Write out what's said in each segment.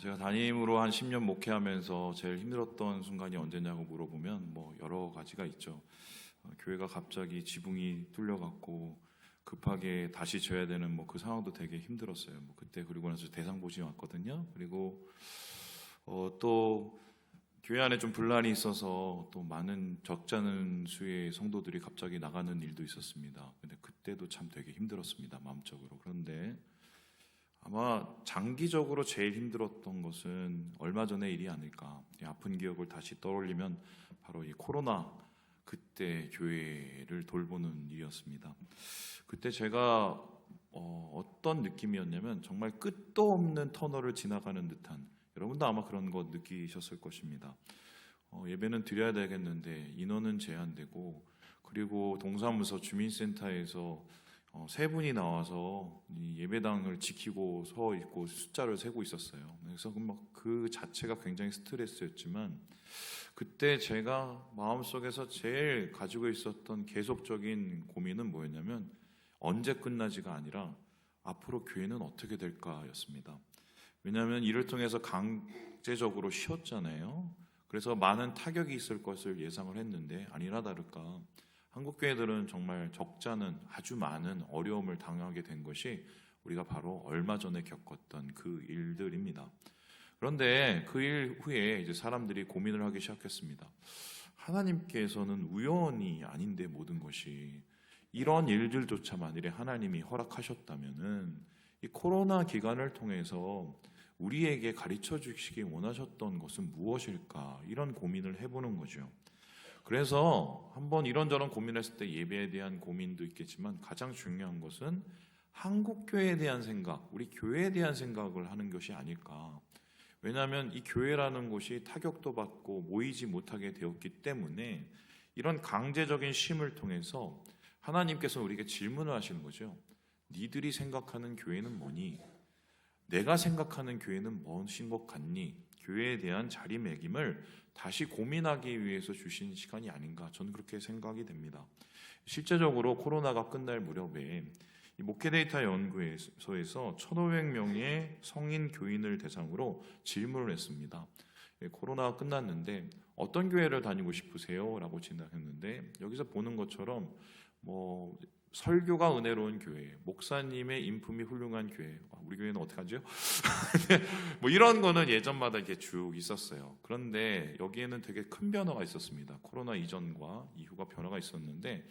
제가 담임으로 한 10년 목회하면서 제일 힘들었던 순간이 언제냐고 물어보면 여러 가지가 있죠. 교회가 갑자기 지붕이 뚫려갖고 급하게 다시 져야 되는 그 상황도 되게 힘들었어요. 그때 그리고 나서 대상보시 왔거든요. 그리고 또 교회 안에 좀 분란이 있어서 또 많은 적잖은 수의 성도들이 갑자기 나가는 일도 있었습니다. 근데 그때도 참 되게 힘들었습니다, 마음적으로. 그런데 아마 장기적으로 제일 힘들었던 것은 얼마 전의 일이 아닐까. 아픈 기억을 다시 떠올리면 바로 이 코로나 그때 교회를 돌보는 일이었습니다. 그때 제가 어떤 느낌이었냐면 정말 끝도 없는 터널을 지나가는 듯한, 여러분도 아마 그런 거 느끼셨을 것입니다. 예배는 드려야 되겠는데 인원은 제한되고, 그리고 동사무소 주민센터에서 세 분이 나와서 이 예배당을 지키고 서 있고 숫자를 세고 있었어요. 그래서 그 자체가 굉장히 스트레스였지만, 그때 제가 마음속에서 제일 가지고 있었던 계속적인 고민은 뭐였냐면 언제 끝나지가 아니라 앞으로 교회는 어떻게 될까였습니다. 왜냐하면 이를 통해서 강제적으로 쉬었잖아요. 그래서 많은 타격이 있을 것을 예상을 했는데 아니나 다를까 한국 교회들은 정말 적잖은 아주 많은 어려움을 당하게 된 것이 우리가 바로 얼마 전에 겪었던 그 일들입니다. 그런데 그 일 후에 이제 사람들이 고민을 하기 시작했습니다. 하나님께서는 우연이 아닌데 모든 것이, 이런 일들조차 만일에 하나님이 허락하셨다면은 이 코로나 기간을 통해서 우리에게 가르쳐 주시기 원하셨던 것은 무엇일까, 이런 고민을 해보는 거죠. 그래서 한번 이런저런 고민했을 때 예배에 대한 고민도 있겠지만 가장 중요한 것은 한국 교회에 대한 생각, 우리 교회에 대한 생각을 하는 것이 아닐까. 왜냐하면 이 교회라는 곳이 타격도 받고 모이지 못하게 되었기 때문에 이런 강제적인 쉼을 통해서 하나님께서 우리에게 질문을 하시는 거죠. 니들이 생각하는 교회는 뭐니? 내가 생각하는 교회는 무엇인 것 같니? 교회에 대한 자리매김을 다시 고민하기 위해서 주신 시간이 아닌가, 저는 그렇게 생각이 됩니다. 실제적으로 코로나가 끝날 무렵에 이 목회데이터 연구소에서 1,500명의 성인 교인을 대상으로 질문을 했습니다. 코로나가 끝났는데 어떤 교회를 다니고 싶으세요? 라고 질문했는데, 여기서 보는 것처럼 설교가 은혜로운 교회, 목사님의 인품이 훌륭한 교회, 우리 교회는 어떡하죠? 이런 거는 예전마다 이렇게 쭉 있었어요. 그런데 여기에는 되게 큰 변화가 있었습니다. 코로나 이전과 이후가 변화가 있었는데,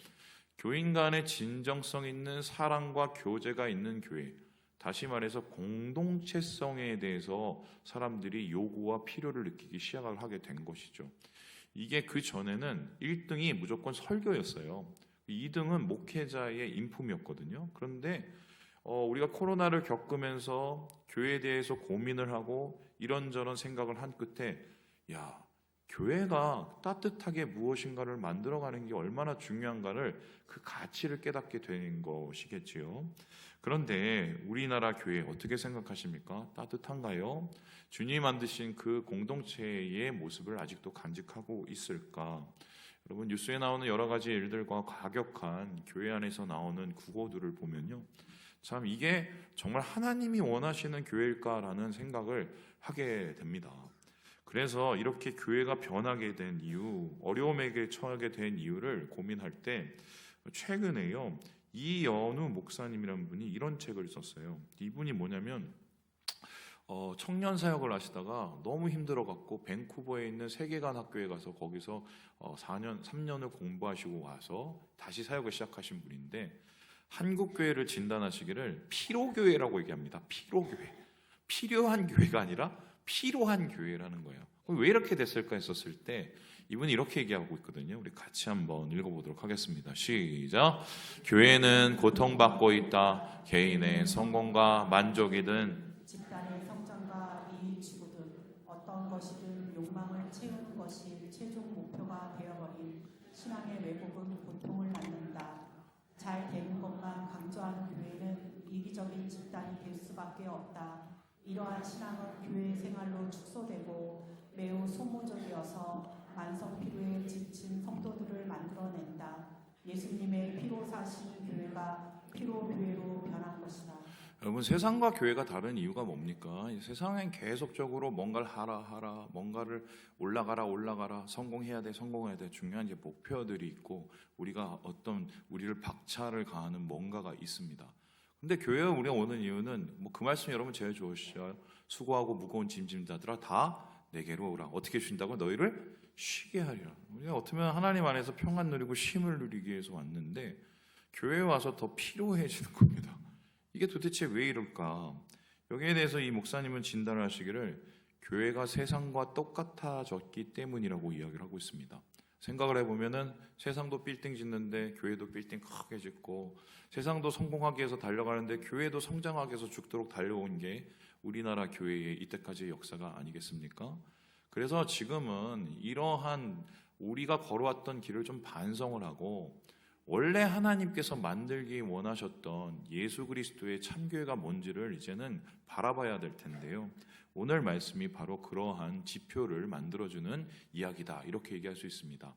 교인 간의 진정성 있는 사랑과 교제가 있는 교회, 다시 말해서 공동체성에 대해서 사람들이 요구와 필요를 느끼기 시작을 하게 된 것이죠. 이게 그 전에는 1등이 무조건 설교였어요. 2등은 목회자의 인품이었거든요. 그런데 우리가 코로나를 겪으면서 교회에 대해서 고민을 하고 이런저런 생각을 한 끝에, 교회가 따뜻하게 무엇인가를 만들어가는 게 얼마나 중요한가를, 그 가치를 깨닫게 되는 것이겠지요. 그런데 우리나라 교회 어떻게 생각하십니까? 따뜻한가요? 주님 만드신 그 공동체의 모습을 아직도 간직하고 있을까? 여러분, 뉴스에 나오는 여러 가지 일들과 과격한 교회 안에서 나오는 구호들을 보면요, 참 이게 정말 하나님이 원하시는 교회일까라는 생각을 하게 됩니다. 그래서 이렇게 교회가 변하게 된 이유, 어려움에게 처하게 된 이유를 고민할 때 최근에요, 이연우 목사님이라는 분이 이런 책을 썼어요. 이분이 뭐냐면 청년 사역을 하시다가 너무 힘들어갖고 밴쿠버에 있는 세계관 학교에 가서 거기서 3년을 공부하시고 와서 다시 사역을 시작하신 분인데, 한국 교회를 진단하시기를 피로교회라고 얘기합니다. 피로교회. 필요한 교회가 아니라 필요한 교회라는 거예요. 왜 이렇게 됐을까 했었을 때 이분이 이렇게 얘기하고 있거든요. 우리 같이 한번 읽어보도록 하겠습니다. 시작. 교회는 고통받고 있다. 개인의 성공과 만족이든 집단의 성장과 이익 추구든 어떤 것이든 욕망을 채우는 것이 최종 목표가 되어버린 신앙의 왜곡은 고통을 낳는다. 잘 되는 것만 강조하는 교회는 이기적인 집단이 될 수밖에 없다. 이러한 신앙은 교회 생활로 축소되고 매우 소모적이어서 만성 피로에 지친 성도들을 만들어낸다. 예수님의 피로 사신 교회가 피로 교회로 변한 것이다. 여러분, 세상과 교회가 다른 이유가 뭡니까? 이 세상엔 계속적으로 뭔가를 하라, 뭔가를 올라가라, 성공해야 돼, 중요한 이제 목표들이 있고, 우리가 우리를 박차를 가하는 뭔가가 있습니다. 근데 교회에 우리가 오는 이유는 그 말씀 여러분 제일 좋으시죠? 수고하고 무거운 짐진 자들아 다 내게로 오라. 어떻게 쉰다고? 너희를 쉬게 하리라. 우리가 어떻게 보면 하나님 안에서 평안 누리고 쉼을 누리기 위해서 왔는데 교회에 와서 더 피로해지는 겁니다. 이게 도대체 왜 이럴까? 여기에 대해서 이 목사님은 진단을 하시기를 교회가 세상과 똑같아졌기 때문이라고 이야기를 하고 있습니다. 생각을 해보면은 세상도 빌딩 짓는데 교회도 빌딩 크게 짓고, 세상도 성공하기 위해서 달려가는데 교회도 성장하기 위해서 죽도록 달려온 게 우리나라 교회의 이때까지의 역사가 아니겠습니까? 그래서 지금은 이러한 우리가 걸어왔던 길을 좀 반성을 하고, 원래 하나님께서 만들기 원하셨던 예수 그리스도의 참교회가 뭔지를 이제는 바라봐야 될 텐데요. 오늘 말씀이 바로 그러한 지표를 만들어주는 이야기다, 이렇게 얘기할 수 있습니다.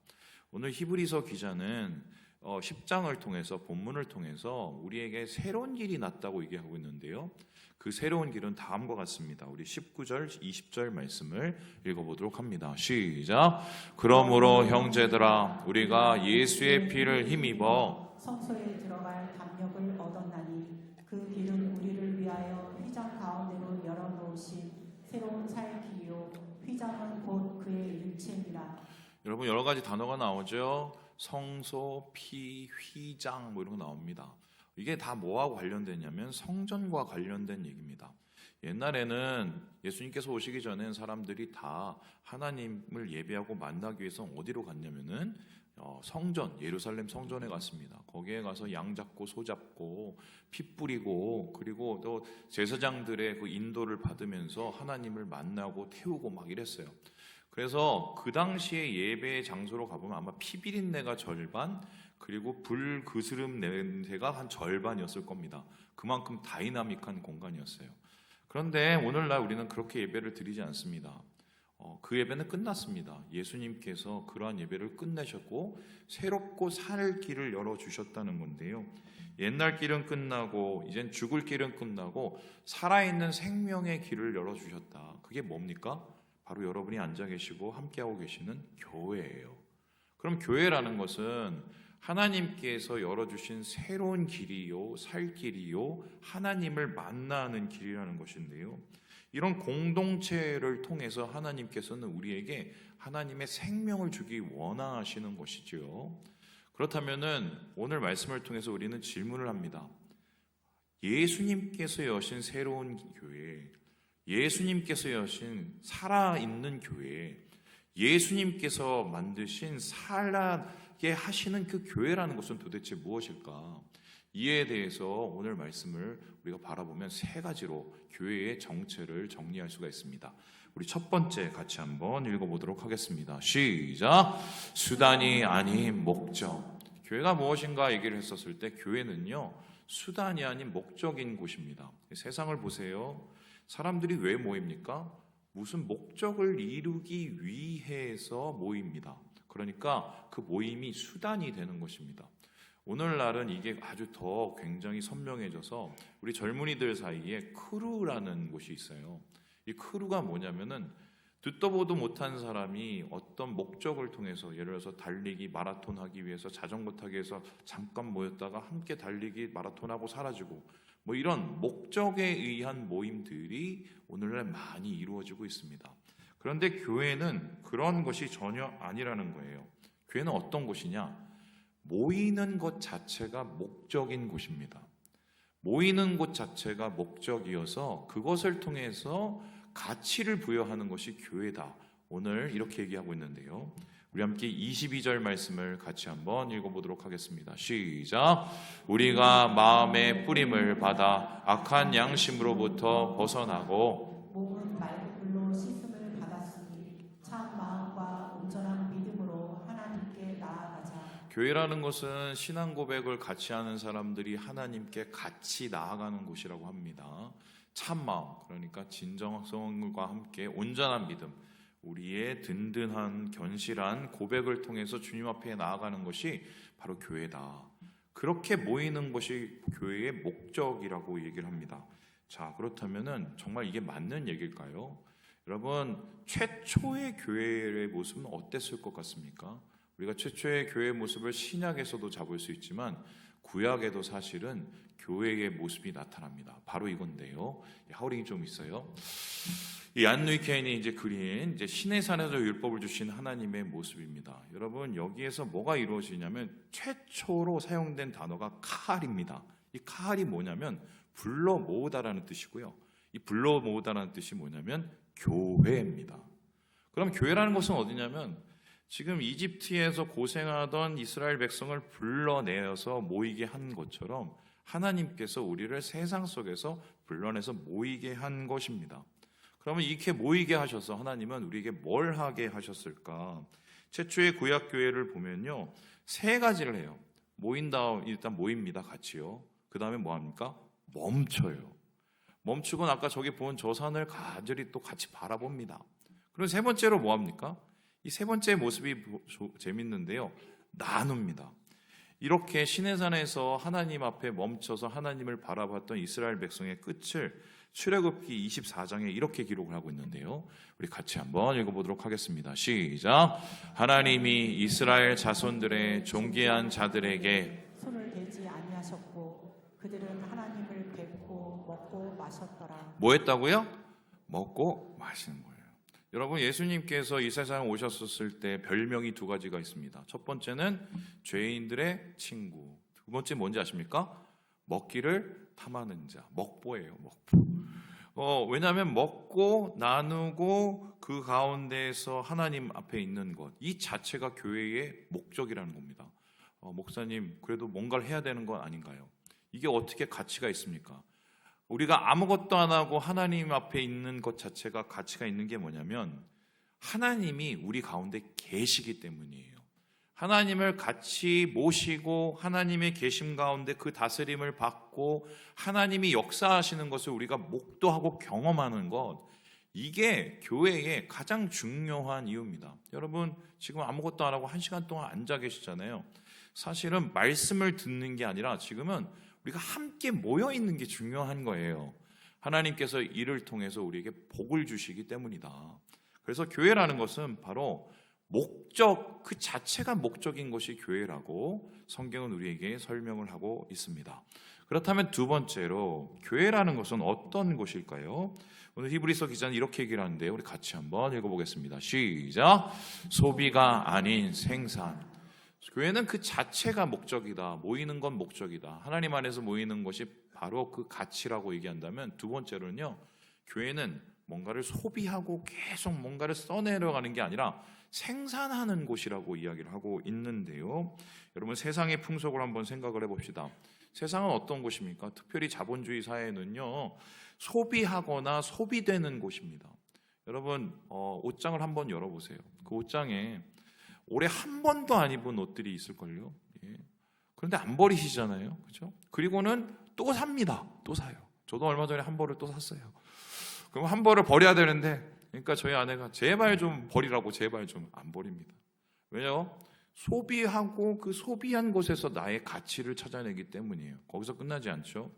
오늘 히브리서 기자는 10장을 통해서, 본문을 통해서 우리에게 새로운 길이 났다고 얘기하고 있는데요. 그 새로운 길은 다음과 같습니다. 우리 19절, 20절 말씀을 읽어보도록 합니다. 시작. 그러므로 형제들아, 우리가 예수의 피를 힘입어 성소에 들어갈 담력을 얻었나니 그 길은 우리를 위하여 휘장 가운데로 열어놓으신 새로운 살 길이요 휘장은 곧 그의 육체니라. 여러분, 여러 가지 단어가 나오죠. 성소, 피, 휘장 이런 거 나옵니다. 이게 다 뭐하고 관련되냐면 성전과 관련된 얘기입니다. 옛날에는 예수님께서 오시기 전엔 사람들이 다 하나님을 예배하고 만나기 위해서 어디로 갔냐면은 성전, 예루살렘 성전에 갔습니다. 거기에 가서 양 잡고 소 잡고 피 뿌리고, 그리고 또 제사장들의 그 인도를 받으면서 하나님을 만나고 태우고 막 이랬어요. 그래서 그 당시에 예배의 장소로 가보면 아마 피비린내가 절반, 그리고 불 그스름 냄새가 한 절반이었을 겁니다. 그만큼 다이나믹한 공간이었어요. 그런데 오늘날 우리는 그렇게 예배를 드리지 않습니다. 그 예배는 끝났습니다. 예수님께서 그러한 예배를 끝내셨고 새롭고 살 길을 열어주셨다는 건데요. 옛날 길은 끝나고 이젠 죽을 길은 끝나고 살아있는 생명의 길을 열어주셨다. 그게 뭡니까? 바로 여러분이 앉아 계시고 함께하고 계시는 교회예요. 그럼 교회라는 것은 하나님께서 열어주신 새로운 길이요, 살 길이요, 하나님을 만나는 길이라는 것인데요. 이런 공동체를 통해서 하나님께서는 우리에게 하나님의 생명을 주기 원하시는 것이죠. 그렇다면은 오늘 말씀을 통해서 우리는 질문을 합니다. 예수님께서 여신 새로운 교회, 예수님께서 여신 살아있는 교회, 예수님께서 만드신 살아게 하시는 그 교회라는 것은 도대체 무엇일까? 이에 대해서 오늘 말씀을 우리가 바라보면 세 가지로 교회의 정체를 정리할 수가 있습니다. 우리 첫 번째 같이 한번 읽어보도록 하겠습니다. 시작. 수단이 아닌 목적. 교회가 무엇인가 얘기를 했었을 때 교회는요, 수단이 아닌 목적인 곳입니다. 세상을 보세요. 사람들이 왜 모입니까? 무슨 목적을 이루기 위해서 모입니다. 그러니까 그 모임이 수단이 되는 것입니다. 오늘날은 이게 아주 더 굉장히 선명해져서 우리 젊은이들 사이에 크루라는 곳이 있어요. 이 크루가 뭐냐면은 듣도 보도 못한 사람이 어떤 목적을 통해서, 예를 들어서 달리기, 마라톤 하기 위해서, 자전거 타기 위해서 잠깐 모였다가 함께 달리기, 마라톤하고 사라지고, 이런 목적에 의한 모임들이 오늘날 많이 이루어지고 있습니다. 그런데 교회는 그런 것이 전혀 아니라는 거예요. 교회는 어떤 곳이냐? 모이는 것 자체가 목적인 곳입니다. 모이는 곳 자체가 목적이어서 그것을 통해서 가치를 부여하는 것이 교회다. 오늘 이렇게 얘기하고 있는데요. 우리 함께 22절 말씀을 같이 한번 읽어보도록 하겠습니다. 시작. 우리가 마음의 뿌림을 받아 악한 양심으로부터 벗어나고 몸은 맑은 물로 씻음을 받았으니 참 마음과 온전한 믿음으로 하나님께 나아가자. 교회라는 것은 신앙 고백을 같이 하는 사람들이 하나님께 같이 나아가는 곳이라고 합니다. 참 마음, 그러니까 진정성과 함께 온전한 믿음, 우리의 든든한 견실한 고백을 통해서 주님 앞에 나아가는 것이 바로 교회다. 그렇게 모이는 것이 교회의 목적이라고 얘기를 합니다. 자, 그렇다면은 정말 이게 맞는 얘기일까요? 여러분, 최초의 교회의 모습은 어땠을 것 같습니까? 우리가 최초의 교회의 모습을 신약에서도 잡을 수 있지만 구약에도 사실은 교회의 모습이 나타납니다. 바로 이건데요. 하우링이 좀 있어요. 이 안누이 케인이 이제 그린 이제 신의 산에서 율법을 주신 하나님의 모습입니다. 여러분, 여기에서 뭐가 이루어지냐면 최초로 사용된 단어가 카할입니다. 이 카할이 뭐냐면 불러 모으다라는 뜻이고요. 이 불러 모으다라는 뜻이 뭐냐면 교회입니다. 그럼 교회라는 것은 어디냐면 지금 이집트에서 고생하던 이스라엘 백성을 불러내어서 모이게 한 것처럼 하나님께서 우리를 세상 속에서 불러내서 모이게 한 것입니다. 그러면 이렇게 모이게 하셔서 하나님은 우리에게 뭘 하게 하셨을까? 최초의 구약교회를 보면요, 세 가지를 해요. 모인다, 일단 모입니다, 같이요. 그 다음에 뭐 합니까? 멈춰요. 멈추고 아까 저기 본 저 산을 간절히 또 같이 바라봅니다. 그리고 세 번째로 뭐 합니까? 이 세 번째 모습이 재밌는데요. 나눕니다. 이렇게 시내산에서 하나님 앞에 멈춰서 하나님을 바라봤던 이스라엘 백성의 끝을 출애굽기 24장에 이렇게 기록을 하고 있는데요. 우리 같이 한번 읽어보도록 하겠습니다. 시작. 하나님이 이스라엘 자손들의 존귀한 자들에게 손을 대지 아니하셨고 그들은 하나님을 뵙고 먹고 마셨더라. 뭐 했다고요? 먹고 마시는 거예요. 여러분, 예수님께서 이 세상에 오셨을 때 별명이 두 가지가 있습니다. 첫 번째는 죄인들의 친구. 두 번째 뭔지 아십니까? 먹기를 탐하는 자. 먹보예요, 먹보. 왜냐하면 먹고 나누고 그 가운데에서 하나님 앞에 있는 것, 이 자체가 교회의 목적이라는 겁니다. 목사님, 그래도 뭔가를 해야 되는 건 아닌가요? 이게 어떻게 가치가 있습니까? 우리가 아무것도 안 하고 하나님 앞에 있는 것 자체가 가치가 있는 게 뭐냐면 하나님이 우리 가운데 계시기 때문이에요. 하나님을 같이 모시고 하나님의 계심 가운데 그 다스림을 받고 하나님이 역사하시는 것을 우리가 목도하고 경험하는 것, 이게 교회의 가장 중요한 이유입니다. 여러분, 지금 아무것도 안 하고 1시간 동안 앉아 계시잖아요. 사실은 말씀을 듣는 게 아니라 지금은 우리가 함께 모여 있는 게 중요한 거예요. 하나님께서 이를 통해서 우리에게 복을 주시기 때문이다. 그래서 교회라는 것은 바로 목적, 그 자체가 목적인 것이 교회라고 성경은 우리에게 설명을 하고 있습니다. 그렇다면 두 번째로 교회라는 것은 어떤 곳일까요? 오늘 히브리서 기자는 이렇게 얘기를 하는데요. 우리 같이 한번 읽어보겠습니다. 시작. 소비가 아닌 생산. 교회는 그 자체가 목적이다. 모이는 건 목적이다. 하나님 안에서 모이는 것이 바로 그 가치라고 얘기한다면, 두 번째로는요, 교회는 뭔가를 소비하고 계속 뭔가를 써내려가는 게 아니라 생산하는 곳이라고 이야기를 하고 있는데요. 여러분, 세상의 풍속을 한번 생각을 해봅시다. 세상은 어떤 곳입니까? 특별히 자본주의 사회는요, 소비하거나 소비되는 곳입니다. 여러분, 옷장을 한번 열어보세요. 그 옷장에 올해 한 번도 안 입은 옷들이 있을걸요. 예. 그런데 안 버리시잖아요. 그렇죠? 그리고는 또 삽니다. 또 사요. 저도 얼마 전에 한 벌을 또 샀어요. 그럼 한 벌을 버려야 되는데, 그러니까 저희 아내가 제발 좀 버리라고, 제발 좀 안 버립니다. 왜요? 소비하고 그 소비한 곳에서 나의 가치를 찾아내기 때문이에요. 거기서 끝나지 않죠.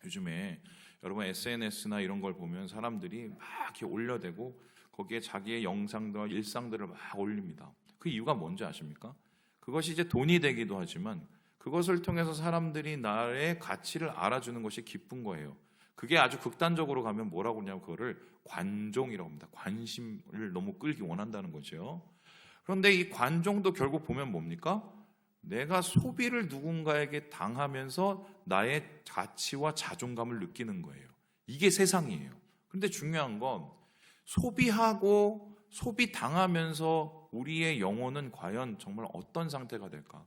요즘에 여러분 SNS나 이런 걸 보면 사람들이 막 이렇게 올려대고 거기에 자기의 영상들과 일상들을 막 올립니다. 그 이유가 뭔지 아십니까? 그것이 이제 돈이 되기도 하지만 그것을 통해서 사람들이 나의 가치를 알아주는 것이 기쁜 거예요. 그게 아주 극단적으로 가면 뭐라고 그러냐면 그거를 관종이라고 합니다. 관심을 너무 끌기 원한다는 거죠. 그런데 이 관종도 결국 보면 뭡니까? 내가 소비를 누군가에게 당하면서 나의 가치와 자존감을 느끼는 거예요. 이게 세상이에요. 그런데 중요한 건 소비하고 소비당하면서 우리의 영혼은 과연 정말 어떤 상태가 될까?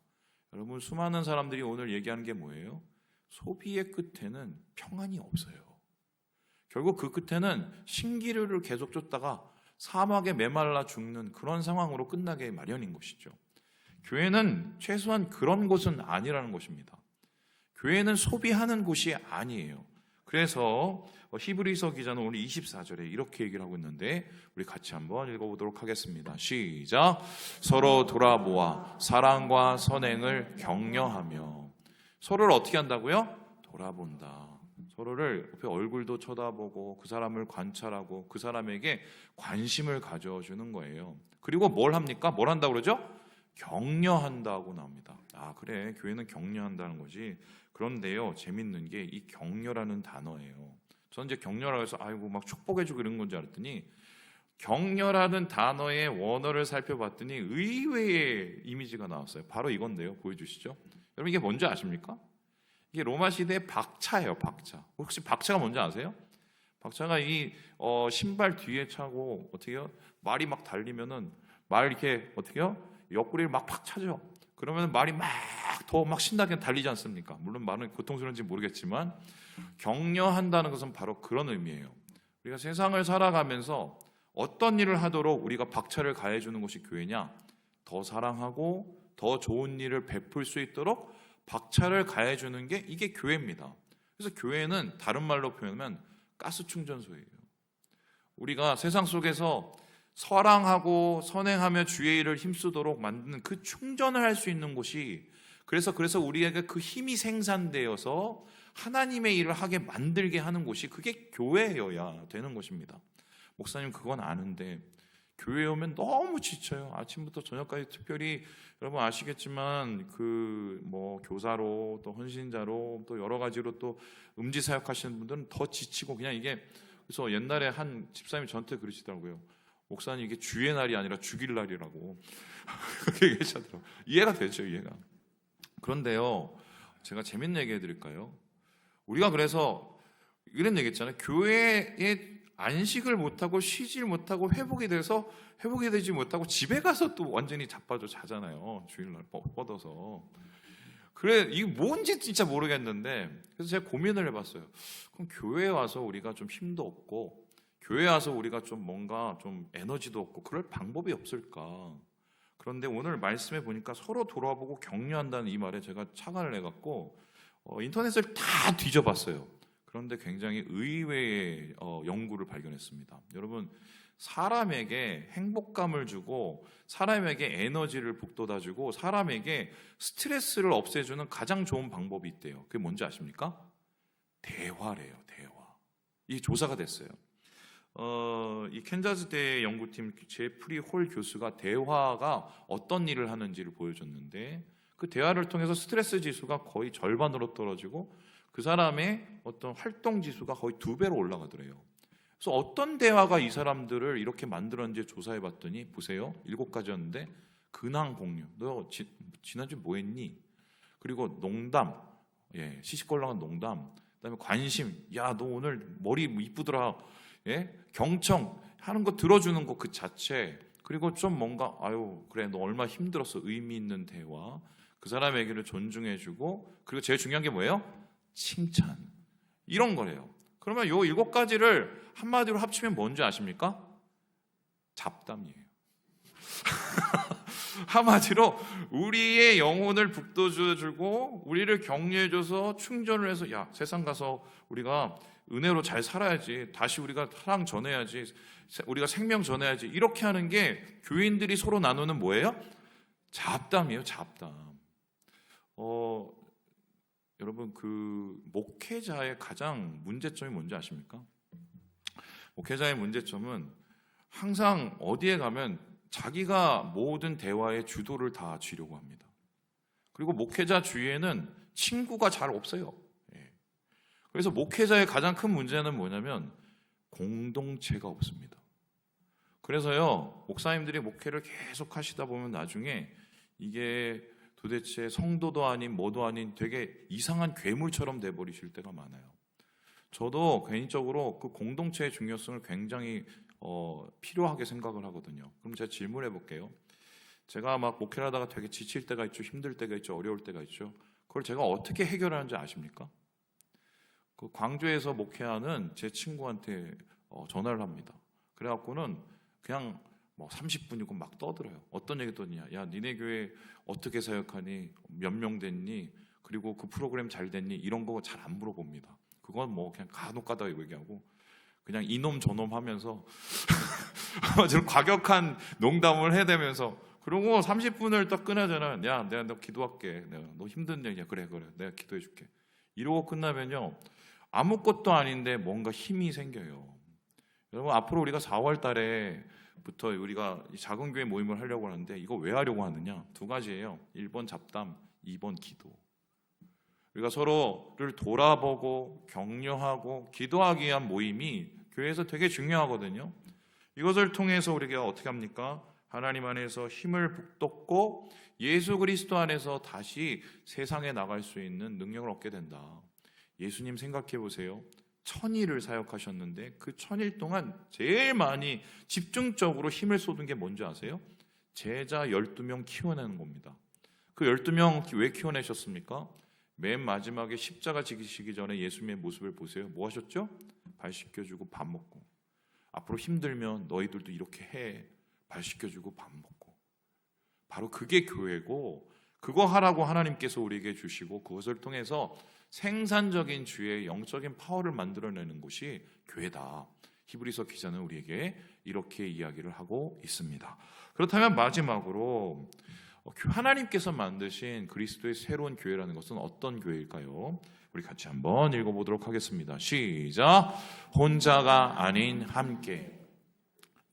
여러분, 수많은 사람들이 오늘 얘기하는 게 뭐예요? 소비의 끝에는 평안이 없어요. 결국 그 끝에는 신기루를 계속 쫓다가 사막에 메말라 죽는 그런 상황으로 끝나게 마련인 것이죠. 교회는 최소한 그런 곳은 아니라는 것입니다. 교회는 소비하는 곳이 아니에요. 그래서 히브리서 기자는 오늘 24절에 이렇게 얘기를 하고 있는데 우리 같이 한번 읽어보도록 하겠습니다. 시작. 서로 돌아보아 사랑과 선행을 격려하며. 서로를 어떻게 한다고요? 돌아본다. 서로를 옆에 얼굴도 쳐다보고 그 사람을 관찰하고 그 사람에게 관심을 가져주는 거예요. 그리고 뭘 합니까? 뭘 한다고 그러죠? 격려한다고 나옵니다. 아, 그래, 교회는 격려한다는 거지. 그런데요, 재밌는 게 이 격려라는 단어예요. 저는 이제 격려라고 해서 아이고 막 축복해주고 이런 건지 알았더니, 격려라는 단어의 원어를 살펴봤더니 의외의 이미지가 나왔어요. 바로 이건데요. 보여주시죠. 여러분, 이게 뭔지 아십니까? 이게 로마 시대의 박차예요. 박차. 혹시 박차가 뭔지 아세요? 박차가 이 신발 뒤에 차고 어떻게요? 말이 막 달리면은 말 이렇게 어떻게요? 옆구리를 막 팍 차죠. 그러면 말이 막 더 막 신나게 달리지 않습니까? 물론 말은 고통스러운지 모르겠지만 격려한다는 것은 바로 그런 의미예요. 우리가 세상을 살아가면서 어떤 일을 하도록 우리가 박차를 가해주는 것이 교회냐? 더 사랑하고 더 좋은 일을 베풀 수 있도록 박차를 가해주는 게 이게 교회입니다. 그래서 교회는 다른 말로 표현하면 가스 충전소예요. 우리가 세상 속에서 사랑하고 선행하며 주의 일을 힘쓰도록 만드는 그 충전을 할 수 있는 곳이, 그래서 우리에게 그 힘이 생산되어서 하나님의 일을 하게 만들게 하는 곳이 그게 교회여야 되는 것입니다. 목사님 그건 아는데 교회에 오면 너무 지쳐요. 아침부터 저녁까지, 특별히 여러분 아시겠지만 그 뭐 교사로 또 헌신자로 또 여러 가지로 또 음지 사역하시는 분들은 더 지치고 그냥 이게, 그래서 옛날에 한 집사님이 저한테 그러시더라고요. 목사님 이게 주의 날이 아니라 죽일 날이라고 그렇게 얘기하시더라고요. 이해가 되죠, 이해가. 그런데요, 제가 재밌는 얘기 해드릴까요? 우리가 그래서 이런 얘기 했잖아요. 교회에 안식을 못하고 쉬질 못하고 회복이 되지 못하고 집에 가서 또 완전히 자빠져 자잖아요. 주일날 뻗어서. 그래, 이게 뭔지 진짜 모르겠는데, 그래서 제가 고민을 해봤어요. 그럼 교회에 와서 우리가 좀 힘도 없고, 교회에 와서 우리가 좀 뭔가 좀 에너지도 없고 그럴 방법이 없을까? 그런데 오늘 말씀해 보니까 서로 돌아보고 격려한다는 이 말에 제가 착안을 해갖고 인터넷을 다 뒤져봤어요. 그런데 굉장히 의외의 연구를 발견했습니다. 여러분, 사람에게 행복감을 주고 사람에게 에너지를 북돋아주고 사람에게 스트레스를 없애주는 가장 좋은 방법이 있대요. 그게 뭔지 아십니까? 대화래요. 대화. 이게 조사가 됐어요. 이 캔자스대 연구팀 제프리 홀 교수가 대화가 어떤 일을 하는지를 보여줬는데, 그 대화를 통해서 스트레스 지수가 거의 절반으로 떨어지고 그 사람의 어떤 활동 지수가 거의 2배로 올라가더래요. 그래서 어떤 대화가 이 사람들을 이렇게 만들었는지 조사해 봤더니, 보세요. 7가지였는데 근황 공유, 너 지난주 뭐 했니? 그리고 농담, 시시콜랑한 농담, 그다음에 관심, 야 너 오늘 머리 이쁘더라, 경청 하는 거 들어주는 거 그 자체, 그리고 좀 뭔가 아유 그래 너 얼마 힘들었어, 의미 있는 대화, 그 사람의 얘기를 존중해주고, 그리고 제일 중요한 게 뭐예요? 칭찬. 이런 거래요. 그러면 요 7가지를 한마디로 합치면 뭔지 아십니까? 잡담이에요. 한마디로 우리의 영혼을 북돋워주고 우리를 격려해줘서 충전을 해서, 야 세상 가서 우리가 은혜로 잘 살아야지, 다시 우리가 사랑 전해야지, 우리가 생명 전해야지, 이렇게 하는 게 교인들이 서로 나누는 뭐예요? 잡담이에요. 잡담. 여러분, 그 목회자의 가장 문제점이 뭔지 아십니까? 목회자의 문제점은 항상 어디에 가면 자기가 모든 대화의 주도를 다 쥐려고 합니다. 그리고 목회자 주위에는 친구가 잘 없어요. 그래서 목회자의 가장 큰 문제는 뭐냐면 공동체가 없습니다. 그래서요, 목사님들이 목회를 계속 하시다 보면 나중에 이게 도대체 성도도 아닌 뭐도 아닌 되게 이상한 괴물처럼 돼버리실 때가 많아요. 저도 개인적으로 그 공동체의 중요성을 굉장히 필요하게 생각을 하거든요. 그럼 제가 질문해 볼게요. 제가 막 목회를 하다가 되게 지칠 때가 있죠. 힘들 때가 있죠. 어려울 때가 있죠. 그걸 제가 어떻게 해결하는지 아십니까? 그 광주에서 목회하는 제 친구한테 전화를 합니다. 그래갖고는 그냥 뭐 30분이고 막 떠들어요. 어떤 얘기 떠드냐? 야, 니네 교회 어떻게 사역하니? 몇 명 됐니? 그리고 그 프로그램 잘 됐니? 이런 거 잘 안 물어봅니다. 그건 뭐 그냥 간혹 가다가 얘기하고 그냥 이놈 저놈 하면서 좀 과격한 농담을 해대면서, 그러고 30분을 딱 끊어잖아. 야, 내가 너 기도할게. 내가 너 힘든 얘기야. 그래, 내가 기도해줄게. 이러고 끝나면요, 아무것도 아닌데 뭔가 힘이 생겨요. 여러분, 앞으로 우리가 4월 달에부터 우리가 작은 교회 모임을 하려고 하는데 이거 왜 하려고 하느냐? 두 가지예요. 1번 잡담, 2번 기도. 우리가 서로를 돌아보고 격려하고 기도하기 위한 모임이 교회에서 되게 중요하거든요. 이것을 통해서 우리가 어떻게 합니까? 하나님 안에서 힘을 북돋고 예수 그리스도 안에서 다시 세상에 나갈 수 있는 능력을 얻게 된다. 예수님 생각해 보세요. 1000일을 사역하셨는데 그 1000일 동안 제일 많이 집중적으로 힘을 쏟은 게 뭔지 아세요? 제자 12명 키워내는 겁니다. 그 12명 왜 키워내셨습니까? 맨 마지막에 십자가 지기시기 전에 예수님의 모습을 보세요. 뭐 하셨죠? 발 씻겨주고 밥 먹고. 앞으로 힘들면 너희들도 이렇게 해. 발 씻겨주고 밥 먹고. 바로 그게 교회고, 그거 하라고 하나님께서 우리에게 주시고 그것을 통해서 생산적인 주의 영적인 파워를 만들어내는 곳이 교회다. 히브리서 기자는 우리에게 이렇게 이야기를 하고 있습니다. 그렇다면 마지막으로 하나님께서 만드신 그리스도의 새로운 교회라는 것은 어떤 교회일까요? 우리 같이 한번 읽어보도록 하겠습니다. 시작. 혼자가 아닌 함께.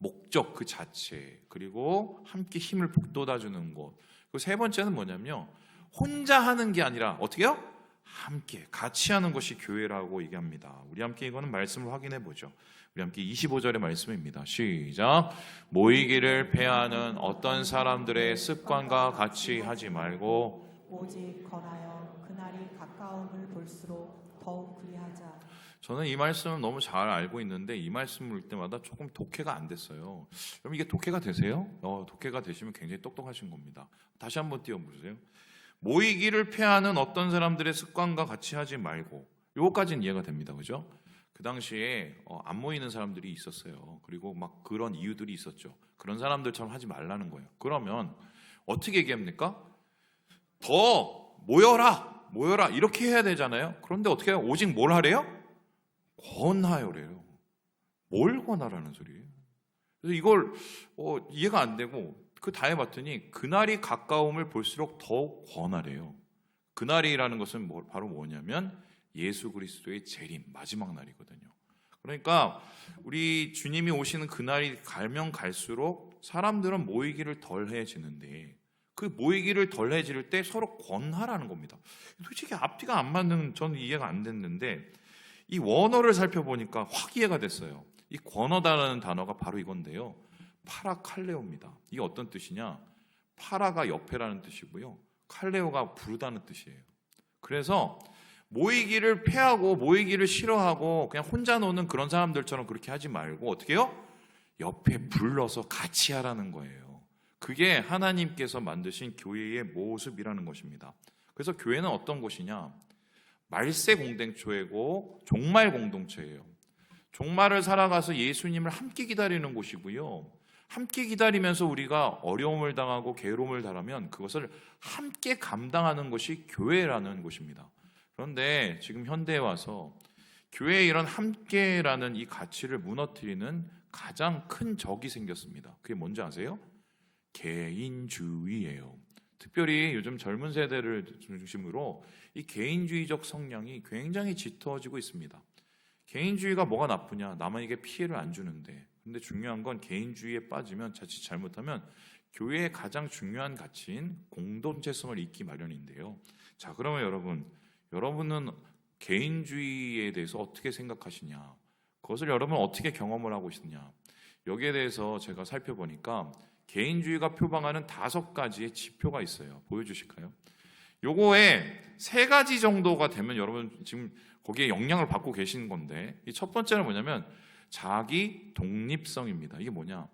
목적 그 자체, 그리고 함께 힘을 북돋아주는 것. 그 세 번째는 뭐냐면요, 혼자 하는 게 아니라 어떻게요? 함께 같이 하는 것이 교회라고 얘기합니다. 우리 함께 이거는 말씀을 확인해 보죠. 우리 함께 25절의 말씀입니다. 시작. 모이기를 패하는 어떤 사람들의 습관과 같이 하지 말고 오직 권하여 그날이 가까움을 볼수록 더욱 그리하자. 저는 이 말씀을 너무 잘 알고 있는데 이 말씀을 볼 때마다 조금 독해가 안 됐어요. 여러분, 이게 독해가 되세요? 독해가 되시면 굉장히 똑똑하신 겁니다. 다시 한번 띄워보세요. 모이기를 패하는 어떤 사람들의 습관과 같이 하지 말고. 요거까지는 이해가 됩니다. 그죠? 그 당시에 안 모이는 사람들이 있었어요. 그리고 막 그런 이유들이 있었죠. 그런 사람들처럼 하지 말라는 거예요. 그러면 어떻게 얘기합니까? 더 모여라 이렇게 해야 되잖아요. 그런데 어떻게 해요? 오직 뭘 하래요? 권하요래요. 뭘 권하라는 소리예요? 그래서 이걸 이해가 안 되고 그 다 해봤더니 그날이 가까움을 볼수록 더욱 권하래요. 그날이라는 것은 바로 뭐냐면 예수 그리스도의 재림, 마지막 날이거든요. 그러니까 우리 주님이 오시는 그날이 가면 갈수록 사람들은 모이기를 덜해지는데 그 모이기를 덜해질 때 서로 권하라는 겁니다. 솔직히 앞뒤가 안 맞는, 저는 이해가 안 됐는데 이 원어를 살펴보니까 확 이해가 됐어요. 이 권하다라는 단어가 바로 이건데요. 파라칼레오입니다. 이게 어떤 뜻이냐? 파라가 옆에라는 뜻이고요. 칼레오가 부르다는 뜻이에요. 그래서 모이기를 패하고 모이기를 싫어하고 그냥 혼자 노는 그런 사람들처럼 그렇게 하지 말고 어떻게 해요? 옆에 불러서 같이 하라는 거예요. 그게 하나님께서 만드신 교회의 모습이라는 것입니다. 그래서 교회는 어떤 곳이냐? 말세 공동체고 종말 공동체예요. 종말을 살아가서 예수님을 함께 기다리는 곳이고요. 함께 기다리면서 우리가 어려움을 당하고 괴로움을 당하면 그것을 함께 감당하는 것이 교회라는 곳입니다. 그런데 지금 현대에 와서 교회에 이런 함께라는 이 가치를 무너뜨리는 가장 큰 적이 생겼습니다. 그게 뭔지 아세요? 개인주의예요. 특별히 요즘 젊은 세대를 중심으로 이 개인주의적 성향이 굉장히 짙어지고 있습니다. 개인주의가 뭐가 나쁘냐? 남에게 피해를 안 주는데. 근데 중요한 건 개인주의에 빠지면 자칫 잘못하면 교회의 가장 중요한 가치인 공동체성을 잊기 마련인데요. 자, 그러면 여러분은 개인주의에 대해서 어떻게 생각하시냐? 그것을 여러분은 어떻게 경험을 하고 있느냐? 여기에 대해서 제가 살펴보니까 개인주의가 표방하는 5가지의 지표가 있어요. 보여주실까요? 요거에 3가지 정도가 되면 여러분 지금 거기에 영향을 받고 계시는 건데, 이 첫 번째는 뭐냐면 자기 독립성입니다. 이게 뭐냐?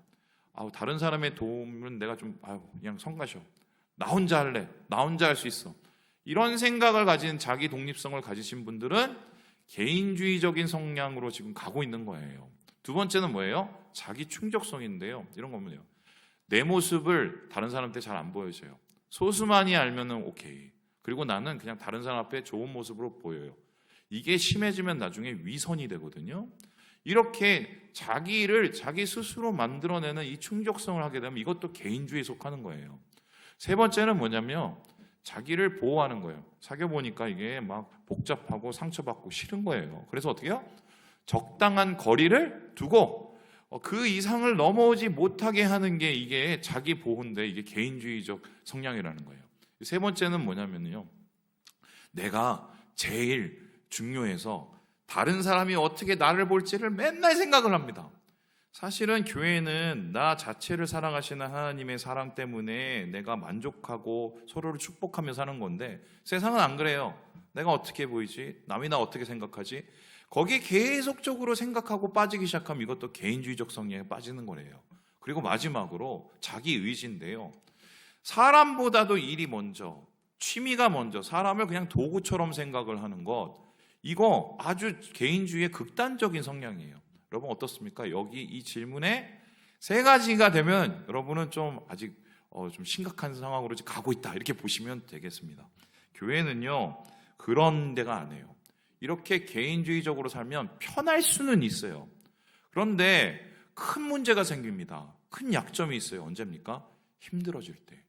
다른 사람의 도움은 내가 좀 그냥 성가셔. 나 혼자 할래. 나 혼자 할 수 있어. 이런 생각을 가진 자기 독립성을 가지신 분들은 개인주의적인 성향으로 지금 가고 있는 거예요. 두 번째는 뭐예요? 자기 충족성인데요. 이런 겁니다. 내 모습을 다른 사람한테 잘 안 보여줘요. 소수만이 알면은 오케이. 그리고 나는 그냥 다른 사람 앞에 좋은 모습으로 보여요. 이게 심해지면 나중에 위선이 되거든요. 이렇게 자기를 자기 스스로 만들어내는 이 충족성을 하게 되면 이것도 개인주의에 속하는 거예요. 세 번째는 뭐냐면 자기를 보호하는 거예요. 사귀어 보니까 이게 막 복잡하고 상처받고 싫은 거예요. 그래서 어떻게 해요? 적당한 거리를 두고 그 이상을 넘어오지 못하게 하는 게 이게 자기 보호인데, 이게 개인주의적 성향이라는 거예요. 세 번째는 뭐냐면요, 내가 제일 중요해서 다른 사람이 어떻게 나를 볼지를 맨날 생각을 합니다. 사실은 교회는 나 자체를 사랑하시는 하나님의 사랑 때문에 내가 만족하고 서로를 축복하며 사는 건데, 세상은 안 그래요. 내가 어떻게 보이지? 남이 나 어떻게 생각하지? 거기에 계속적으로 생각하고 빠지기 시작하면 이것도 개인주의적 성향에 빠지는 거래요. 그리고 마지막으로 자기 의지인데요, 사람보다도 일이 먼저, 취미가 먼저, 사람을 그냥 도구처럼 생각을 하는 것, 이거 아주 개인주의의 극단적인 성향이에요. 여러분 어떻습니까? 여기 이 질문에 세 가지가 되면 여러분은 좀 아직 좀 심각한 상황으로 가고 있다, 이렇게 보시면 되겠습니다. 교회는요 그런 데가 아니에요. 이렇게 개인주의적으로 살면 편할 수는 있어요. 그런데 큰 문제가 생깁니다. 큰 약점이 있어요. 언제입니까? 힘들어질 때,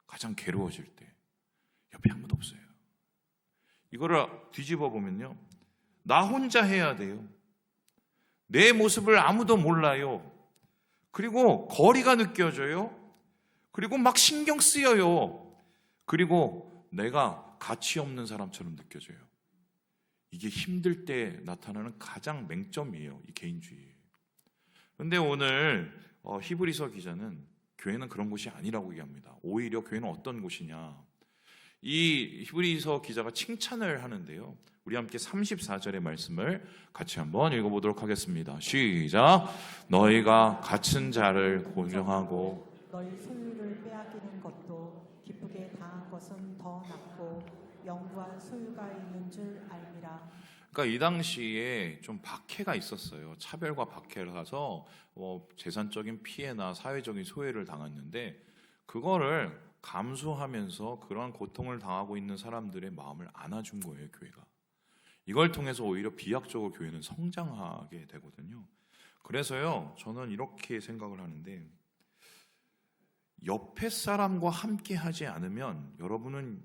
가장 괴로워질 때, 옆에 아무도 없어요. 이거를 뒤집어 보면요, 나 혼자 해야 돼요. 내 모습을 아무도 몰라요. 그리고 거리가 느껴져요. 그리고 막 신경 쓰여요. 그리고 내가 가치 없는 사람처럼 느껴져요. 이게 힘들 때 나타나는 가장 맹점이에요, 이 개인주의. 그런데 오늘 히브리서 기자는 교회는 그런 곳이 아니라고 얘기합니다. 오히려 교회는 어떤 곳이냐, 이 히브리서 기자가 칭찬을 하는데요, 우리 함께 34절의 말씀을 같이 한번 읽어보도록 하겠습니다. 시작. 너희가 갇힌 자를 공경하고 너희 소유를 빼앗기는 것도 기쁘게 당한 것은 더 낫고 영구한 소유가 있는 줄 알미라. 그러니까 이 당시에 좀 박해가 있었어요. 차별과 박해를 가서 재산적인 피해나 사회적인 소외를 당했는데, 그거를 감수하면서 그런 고통을 당하고 있는 사람들의 마음을 안아준 거예요, 교회가. 이걸 통해서 오히려 비약적으로 교회는 성장하게 되거든요. 그래서요, 저는 이렇게 생각을 하는데, 옆에 사람과 함께 하지 않으면 여러분은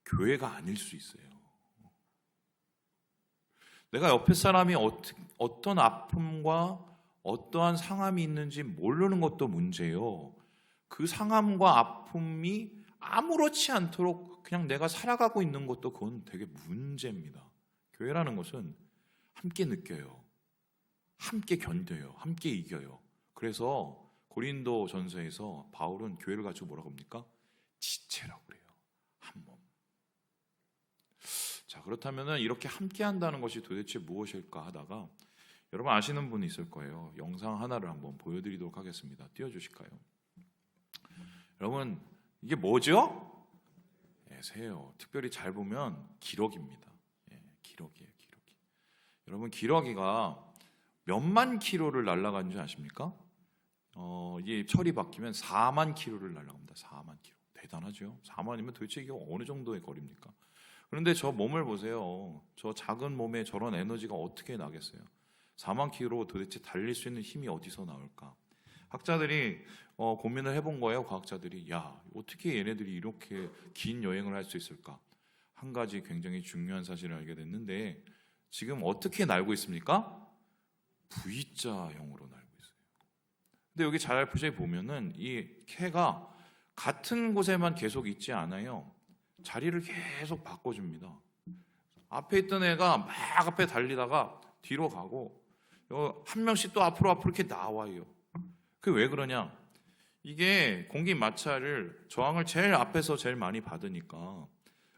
교회가 아닐 수 있어요. 내가 옆에 사람이 어떤 아픔과 어떠한 상함이 있는지 모르는 것도 문제예요. 그 상함과 아픔이 아무렇지 않도록 그냥 내가 살아가고 있는 것도 그건 되게 문제입니다. 교회라는 것은 함께 느껴요. 함께 견뎌요. 함께 이겨요. 그래서 고린도 전서에서 바울은 교회를 가지고 뭐라고 합니까? 지체라고 그래요. 한 몸. 자, 그렇다면 이렇게 함께 한다는 것이 도대체 무엇일까 하다가 여러분 아시는 분이 있을 거예요. 영상 하나를 한번 보여드리도록 하겠습니다. 띄워주실까요? 여러분, 이게 뭐죠? 새요. 특별히 잘 보면 기러기입니다. 기러기예요, 기러기. 여러분, 기러기가 몇만 킬로를 날아간 줄 아십니까? 이게 철이 바뀌면 4만 킬로를 날아갑니다. 4만 킬로. 대단하죠? 4만이면 도대체 이게 어느 정도의 거리입니까? 그런데 저 몸을 보세요. 저 작은 몸에 저런 에너지가 어떻게 나겠어요? 4만 킬로 도대체 달릴 수 있는 힘이 어디서 나올까? 학자들이 고민을 해본 거예요. 과학자들이. 야, 어떻게 얘네들이 이렇게 긴 여행을 할 수 있을까? 한 가지 굉장히 중요한 사실을 알게 됐는데, 지금 어떻게 날고 있습니까? V자형으로 날고 있어요. 근데 여기 잘 보면은 이 해가 같은 곳에만 계속 있지 않아요. 자리를 계속 바꿔줍니다. 앞에 있던 애가 막 앞에 달리다가 뒤로 가고, 한 명씩 또 앞으로 이렇게 나와요. 그게 왜 그러냐? 이게 공기 마찰을, 저항을 제일 앞에서 제일 많이 받으니까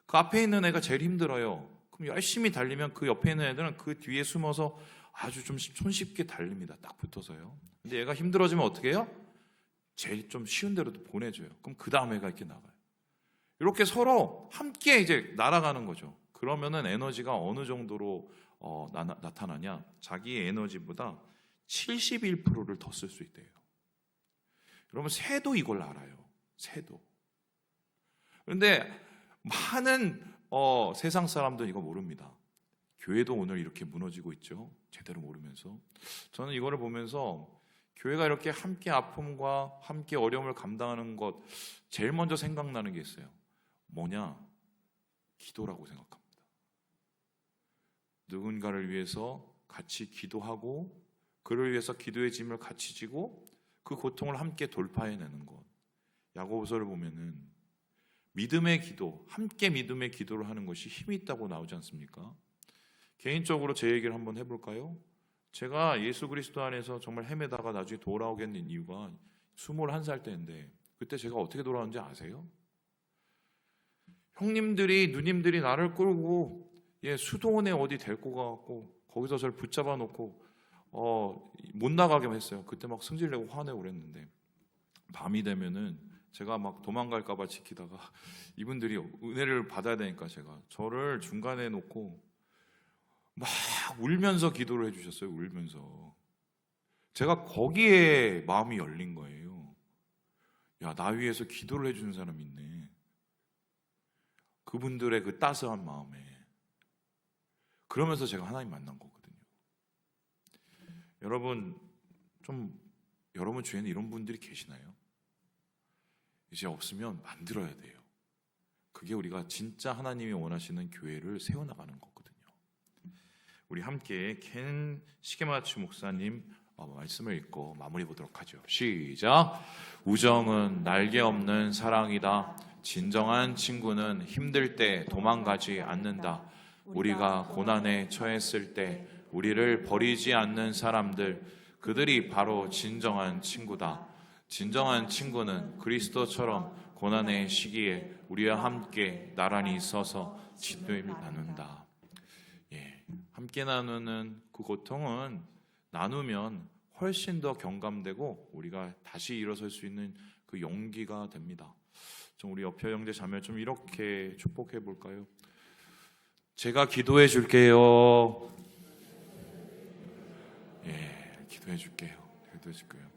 그 앞에 있는 애가 제일 힘들어요. 그럼 열심히 달리면 그 옆에 있는 애들은 그 뒤에 숨어서 아주 좀 손쉽게 달립니다. 딱 붙어서요. 근데 얘가 힘들어지면 어떻게 해요? 제일 좀 쉬운 데로 보내줘요. 그럼 그 다음 애가 이렇게 나가요. 이렇게 서로 함께 이제 날아가는 거죠. 그러면은 에너지가 어느 정도로 나타나냐? 자기의 에너지보다 71%를 더 쓸 수 있대요. 여러분, 새도 이걸 알아요. 새도. 그런데 많은 세상 사람들은 이거 모릅니다. 교회도 오늘 이렇게 무너지고 있죠. 제대로 모르면서. 저는 이거를 보면서 교회가 이렇게 함께 아픔과 함께 어려움을 감당하는 것, 제일 먼저 생각나는 게 있어요. 뭐냐? 기도라고 생각합니다. 누군가를 위해서 같이 기도하고 그를 위해서 기도의 짐을 같이 지고 그 고통을 함께 돌파해내는 것. 야고보서를 보면은 믿음의 기도, 함께 믿음의 기도를 하는 것이 힘이 있다고 나오지 않습니까? 개인적으로 제 얘기를 한번 해볼까요? 제가 예수 그리스도 안에서 정말 헤매다가 나중에 돌아오게 된 이유가 21살 때인데 그때 제가 어떻게 돌아왔는지 아세요? 형님들이 누님들이 나를 끌고 수도원에 어디 데리고 가갖고 거기서 저를 붙잡아 놓고 못 나가게 했어요. 그때 막 승질내고 화내고 그랬는데 밤이 되면은 제가 막 도망갈까 봐 지키다가 이분들이 은혜를 받아야 되니까 제가 저를 중간에 놓고 막 울면서 기도를 해주셨어요. 울면서. 제가 거기에 마음이 열린 거예요. 야, 나 위해서 기도를 해주는 사람이 있네. 그분들의 그 따스한 마음에. 그러면서 제가 하나님 만난 거거든요. 여러분 주위에는 이런 분들이 계시나요? 이제 없으면 만들어야 돼요. 그게 우리가 진짜 하나님이 원하시는 교회를 세워나가는 거거든요. 우리 함께 켄 시게마츠 목사님 말씀을 읽고 마무리 보도록 하죠. 시작. 우정은 날개 없는 사랑이다. 진정한 친구는 힘들 때 도망가지 않는다. 우리가 고난에 처했을 때 우리를 버리지 않는 사람들, 그들이 바로 진정한 친구다. 진정한 친구는 그리스도처럼 고난의 시기에 우리와 함께 나란히 서서 진도를 나눈다. 함께 나누는 그 고통은 나누면 훨씬 더 경감되고 우리가 다시 일어설 수 있는 그 용기가 됩니다. 좀 우리 옆에 형제 자매 좀 이렇게 축복해 볼까요? 제가 기도해 줄게요. 기도해 줄게요.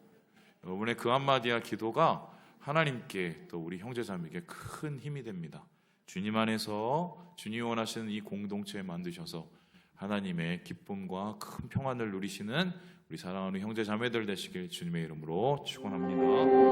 여러분의 그 한마디와 기도가 하나님께 또 우리 형제 자매에게 큰 힘이 됩니다. 주님 안에서 주님이 원하시는 이 공동체 만드셔서 하나님의 기쁨과 큰 평안을 누리시는 우리 사랑하는 형제 자매들 되시길 주님의 이름으로 축원합니다.